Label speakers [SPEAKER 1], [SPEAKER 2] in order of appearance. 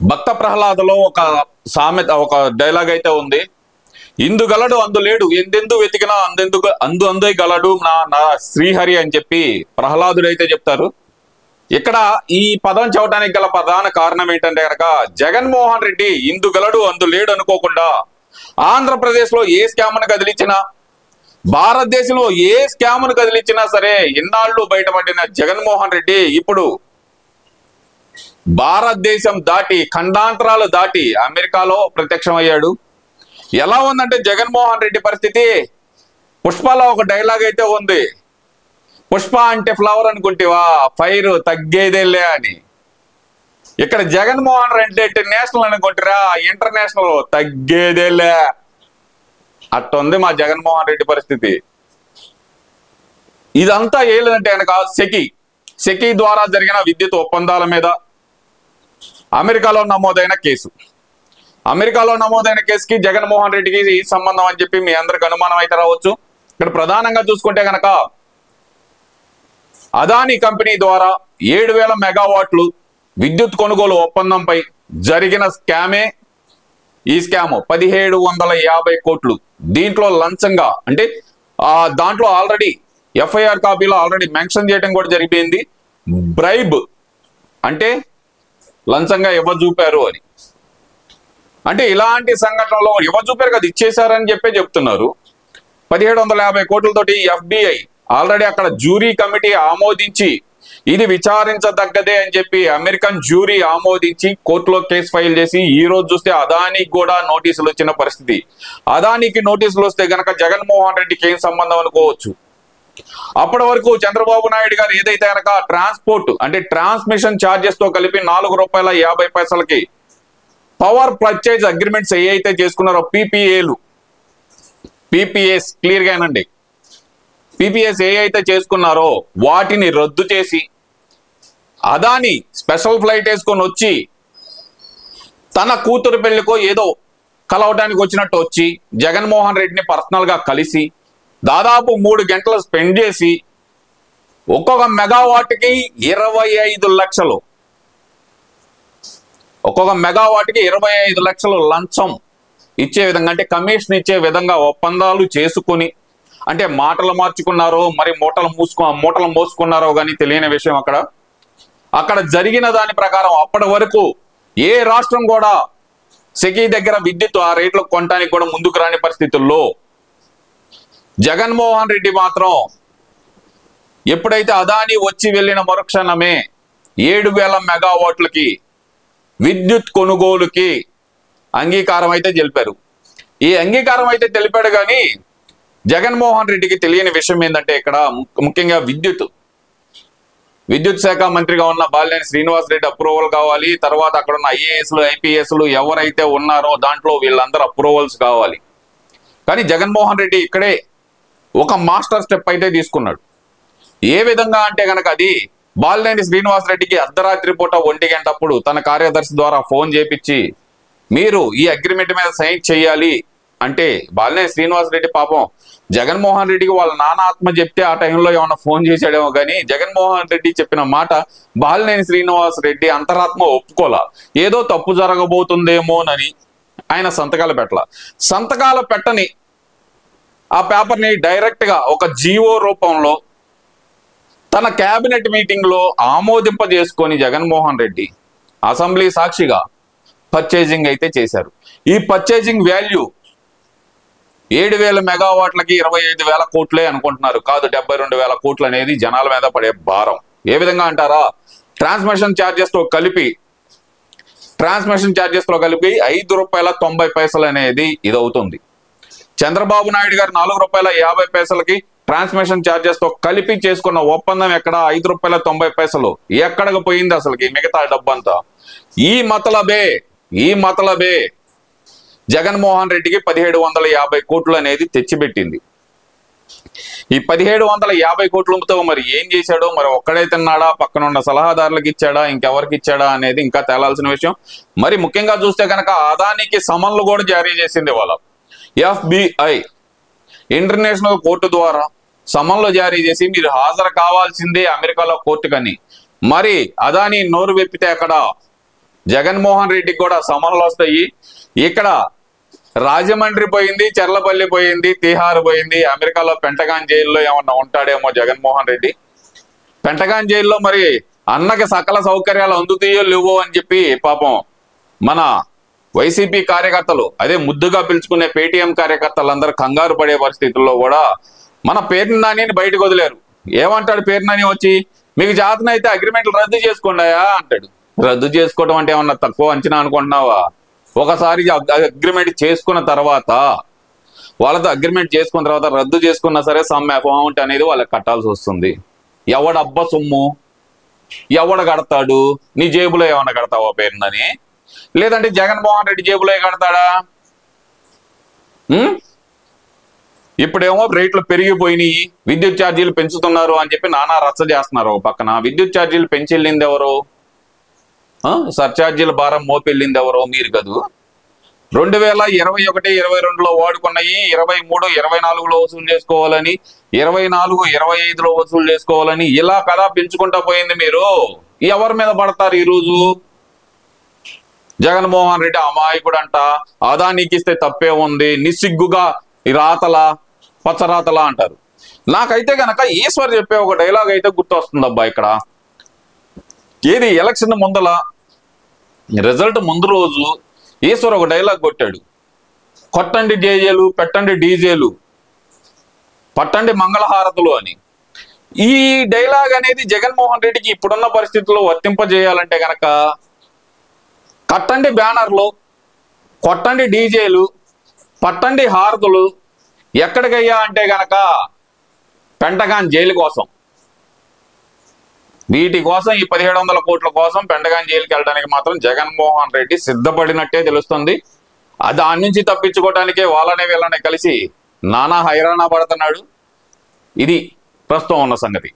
[SPEAKER 1] భక్త ప్రహ్లాదలో ఒక సామెత, ఒక డైలాగ్ అయితే ఉంది. ఇందు గలడు అందు లేడు, ఎందెందు వెతికినా అందెందుకు అందు గలడు నా నా శ్రీహరి అని చెప్పి ప్రహ్లాదుడు అయితే చెప్తారు. ఇక్కడ ఈ పదం చెప్పడానికి గల ప్రధాన కారణం ఏంటంటే కనుక, జగన్మోహన్ రెడ్డి ఇందు గలడు అందు లేడు అనుకోకుండా ఆంధ్రప్రదేశ్ లో ఏ స్కామ్ను కదిలించినా, భారతదేశంలో ఏ స్కామ్ను కదిలించినా సరే ఇన్నాళ్ళు బయటపడిన జగన్మోహన్ రెడ్డి ఇప్పుడు భారతదేశం దాటి, ఖండాంతరాలు దాటి అమెరికాలో ప్రత్యక్షమయ్యాడు. ఎలా ఉందంటే జగన్మోహన్ రెడ్డి పరిస్థితి, పుష్పలో ఒక డైలాగ్ అయితే ఉంది, పుష్ప అంటే ఫ్లవర్ అనుకుంటేవా, ఫైర్ తగ్గేదేలే అని. ఇక్కడ జగన్మోహన్ రెడ్డి అంటే నేషనల్ అనుకుంటారా, ఇంటర్నేషనల్ తగ్గేదేలే అట్టుంది మా జగన్మోహన్ రెడ్డి పరిస్థితి. ఇదంతా ఏదంటే కనుక సెకీ ద్వారా జరిగిన విద్యుత్ ఒప్పందాల మీద అమెరికాలో నమోదైన కేసు. అమెరికాలో నమోదైన కేసుకి జగన్మోహన్ రెడ్డికి ఈ సంబంధం అని చెప్పి మీ అందరికి అనుమానం అయితే రావచ్చు. ఇక్కడ ప్రధానంగా చూసుకుంటే కనుక అదానీ కంపెనీ ద్వారా 7,000 మెగావాట్లు విద్యుత్ కొనుగోలు ఒప్పందంపై జరిగిన స్కామే ఈ స్కామ్. 1,750 కోట్లు. దీంట్లో లంచంగా అంటే దాంట్లో ఆల్రెడీ ఎఫ్ఐఆర్ కాపీలో ఆల్రెడీ మెన్షన్ చేయడం కూడా జరిగింది. బ్రైబ్ అంటే లంచంగా ఇవ్వజూపారు అని. అంటే ఇలాంటి సంఘటనలో ఇవ్వజూపారు కదా, ఇచ్చేశారని చెప్పే చెప్తున్నారు. 1,750 కోట్లతోటి FBI ఆల్రెడీ అక్కడ జ్యూరీ కమిటీ ఆమోదించి ఇది విచారించదగ్గదే అని చెప్పి అమెరికన్ జ్యూరీ ఆమోదించి కోర్టులో కేసు ఫైల్ చేసి ఈ రోజు చూస్తే అదానికి కూడా నోటీసులు వచ్చిన పరిస్థితి. అదానికి నోటీసులు వస్తే గనక జగన్మోహన్ రెడ్డికి ఏం సంబంధం అనుకోవచ్చు. అప్పటి వరకు చంద్రబాబు నాయుడు గారు ఏదైతే కనుక ట్రాన్స్పోర్ట్ అంటే ట్రాన్స్మిషన్ ఛార్జెస్ తో కలిపి ₹4.50 పవర్ పర్చేజ్ అగ్రిమెంట్స్ ఏవైతే చేసుకున్నారో పీపీఏస్ క్లియర్ గానండి, పీపీఎస్ ఏవైతే చేసుకున్నారో వాటిని రద్దు చేసి అదాని స్పెషల్ ఫ్లైట్ వేసుకొని వచ్చి తన కూతురు పెళ్లికో ఏదో కలవడానికి వచ్చినట్టు వచ్చి జగన్మోహన్ రెడ్డిని పర్సనల్ గా కలిసి దాదాపు 3 గంటలు స్పెండ్ చేసి ఒక్కొక్క మెగావాట్కి 25 లక్షలు, ఒక్కొక్క మెగావాట్కి 25 లక్షలు లంచం ఇచ్చే విధంగా, అంటే కమిషన్ ఇచ్చే విధంగా ఒప్పందాలు చేసుకుని, అంటే మాటలు మార్చుకున్నారో మరి మూటలు మోసుకున్నారో కానీ తెలియని విషయం. అక్కడ జరిగిన దాని ప్రకారం అప్పటి వరకు ఏ రాష్ట్రం కూడా సెకీ దగ్గర విద్యుత్ ఆ రేట్లకు కొనడానికి కూడా ముందుకు రాని పరిస్థితుల్లో జగన్మోహన్ రెడ్డి మాత్రం ఎప్పుడైతే అదాని వచ్చి వెళ్ళిన మరుక్షణమే 7,000 మెగావాట్లకి విద్యుత్ కొనుగోలుకి అంగీకారం అయితే తెలిపారు. ఈ అంగీకారం అయితే తెలిపాడు కానీ జగన్మోహన్ రెడ్డికి తెలియని విషయం ఏంటంటే, ఇక్కడ ముఖ్యంగా విద్యుత్ శాఖ మంత్రిగా ఉన్న బాలినేని శ్రీనివాస్ రెడ్డి అప్రూవల్ కావాలి. తర్వాత అక్కడ ఉన్న IASలు IPSలు ఎవరైతే ఉన్నారో దాంట్లో వీళ్ళందరూ అప్రూవల్స్ కావాలి. కానీ జగన్మోహన్ రెడ్డి ఇక్కడే ఒక మాస్టర్ స్టెప్ అయితే తీసుకున్నాడు. ఏ విధంగా అంటే కనుక, అది బాలినేని శ్రీనివాస్ రెడ్డికి అర్ధరాత్రి పూట 1 గంటప్పుడు తన కార్యదర్శి ద్వారా ఫోన్ చేపించి మీరు ఈ అగ్రిమెంట్ మీద సైన్ చేయాలి అంటే, బాలినేని శ్రీనివాస్ రెడ్డి పాపం జగన్మోహన్ రెడ్డికి వాళ్ళ నాన్న ఆత్మ చెప్తే ఆ టైంలో ఏమైనా ఫోన్ చేసాడేమో కానీ జగన్మోహన్ రెడ్డి చెప్పిన మాట బాలినేని శ్రీనివాస్ రెడ్డి అంతరాత్మ ఒప్పుకోలా. ఏదో తప్పు జరగబోతుందేమోనని ఆయన సంతకాలు పెట్టని ఆ పేపర్ని డైరెక్ట్ గా ఒక జీవో రూపంలో తన కేబినెట్ మీటింగ్ లో ఆమోదింపజేసుకొని జగన్మోహన్ రెడ్డి అసెంబ్లీ సాక్షిగా పర్చేజింగ్ అయితే చేశారు. ఈ పర్చేజింగ్ వాల్యూ 7,000 మెగావాట్లకి 25,000 కోట్లే అనుకుంటున్నారు. కాదు, 72,000 కోట్లు అనేది జనాల మీద పడే భారం. ఏ విధంగా అంటారా, ట్రాన్స్మిషన్ ఛార్జెస్ తో కలిపి ₹5.90 అనేది ఇది అవుతుంది. చంద్రబాబు నాయుడు గారు ₹4.50 ట్రాన్స్మిషన్ ఛార్జెస్ తో కలిపి చేసుకున్న ఒప్పందం ఎక్కడ? ₹5.90. ఎక్కడికి పోయింది అసలుకి మిగతా డబ్బంతా? ఈ మతలబే జగన్మోహన్ రెడ్డికి 1,750 కోట్లు అనేది తెచ్చిపెట్టింది. ఈ 1,750 కోట్లతో మరి ఏం చేశాడో, మరి ఒక్కడే తిన్నాడా, పక్కనున్న సలహాదారులకు ఇచ్చాడా, ఇంకెవరికి ఇచ్చాడా అనేది ఇంకా తేలాల్సిన విషయం. మరి ముఖ్యంగా చూస్తే కనుక అదానికి సమన్లు కూడా జారీ చేసింది వాళ్ళ FBI ఇంటర్నేషనల్ కోర్టు ద్వారా సమన్లు జారీ చేసి మీరు హాజరు కావాల్సిందే అమెరికాలో కోర్టుకని. మరి అదాని నోరు వెప్పితే అక్కడ జగన్మోహన్ రెడ్డికి కూడా సమన్లు వస్తాయి. ఇక్కడ రాజమండ్రి పోయింది, చెర్లపల్లి పోయింది, తిహార్ పోయింది, అమెరికాలో పెంటగాన్ జైల్లో ఏమన్నా ఉంటాడేమో జగన్మోహన్ రెడ్డి. పెంటగాన్ జైల్లో మరి అన్నకి సకల సౌకర్యాలు అందుతాయో లేవో అని చెప్పి పాపం మన వైసీపీ కార్యకర్తలు, అదే ముద్దుగా పిలుచుకునే పేటీఎం కార్యకర్తలందరూ కంగారు పడే పరిస్థితుల్లో కూడా మన పేర్ని నానిని బయటకు వదిలేరు. ఏమంటాడు పేర్ని నాని వచ్చి, మీకు జాతనైతే అగ్రిమెంట్లు రద్దు చేసుకోండాయా అంటాడు. రద్దు చేసుకోవడం అంటే ఏమన్నా తక్కువ అంచనా అనుకుంటున్నావా? ఒకసారి అగ్రిమెంట్ చేసుకున్న తర్వాత, వాళ్ళతో అగ్రిమెంట్ చేసుకున్న తర్వాత రద్దు చేసుకున్నా సరే సమ్ అమౌంట్ అనేది వాళ్ళకి కట్టాల్సి వస్తుంది. ఎవడబ్బ సొమ్ము ఎవడ కడతాడు? నీ జేబులో ఏమన్నా కడతావా పేరునని? లేదంటే జగన్మోహన్ రెడ్డి జేబులో కడతాడా? ఇప్పుడేమో రేట్లు పెరిగిపోయినాయి, విద్యుత్ ఛార్జీలు పెంచుతున్నారు అని చెప్పి నానా రచ్చ చేస్తున్నారు. ఒక పక్కన విద్యుత్ ఛార్జీలు పెంచెళ్ళింది ఎవరు? సర్ఛార్జీల భారం మోపెళ్ళింది ఎవరో? మీరు కదూ. 2021, 22లో వాడుకున్నాయి 23, 24లో వసూలు చేసుకోవాలని, 24, 25లో వసూలు చేసుకోవాలని ఇలా కదా పెంచుకుంటా పోయింది. మీరు ఎవరి మీద పడతారు ఈరోజు? జగన్మోహన్ రెడ్డి అమాయకుడు అంట, అదానికి ఇస్తే తప్పే ఉంది, నిస్సిగ్గుగా ఈ రాతల పచ్చరాతలా అంటారు. నాకైతే గనక ఈశ్వర్ చెప్పే ఒక డైలాగ్ అయితే గుర్తొస్తుంది అబ్బా. ఇక్కడ ఏది ఎలక్షన్ ముందల రిజల్ట్ ముందు రోజు ఈశ్వర్ ఒక డైలాగ్ కొట్టాడు, కొట్టండి జేజేలు, పెట్టండి డీజేలు, పట్టండి మంగళహారతులు అని. ఈ డైలాగ్ అనేది జగన్మోహన్ రెడ్డికి ఇప్పుడున్న పరిస్థితుల్లో వర్తింపజేయాలంటే గనక కట్టండి బ్యానర్లు, కొట్టండి డీజేలు, పట్టండి హారతులు ఎక్కడికయ్యా అంటే గనక పెంటగాన్ జైలు కోసం. వీటి కోసం, ఈ 1700 కోట్ల కోసం పెంటగాన్ జైలుకి వెళ్ళడానికి మాత్రం జగన్మోహన్ రెడ్డి సిద్ధపడినట్టే తెలుస్తుంది. దాని నుంచి తప్పించుకోవడానికే వాళ్ళనే వీళ్ళనే కలిసి నానా హైరాణ పడుతున్నాడు. ఇది ప్రస్తుతం ఉన్న సంగతి.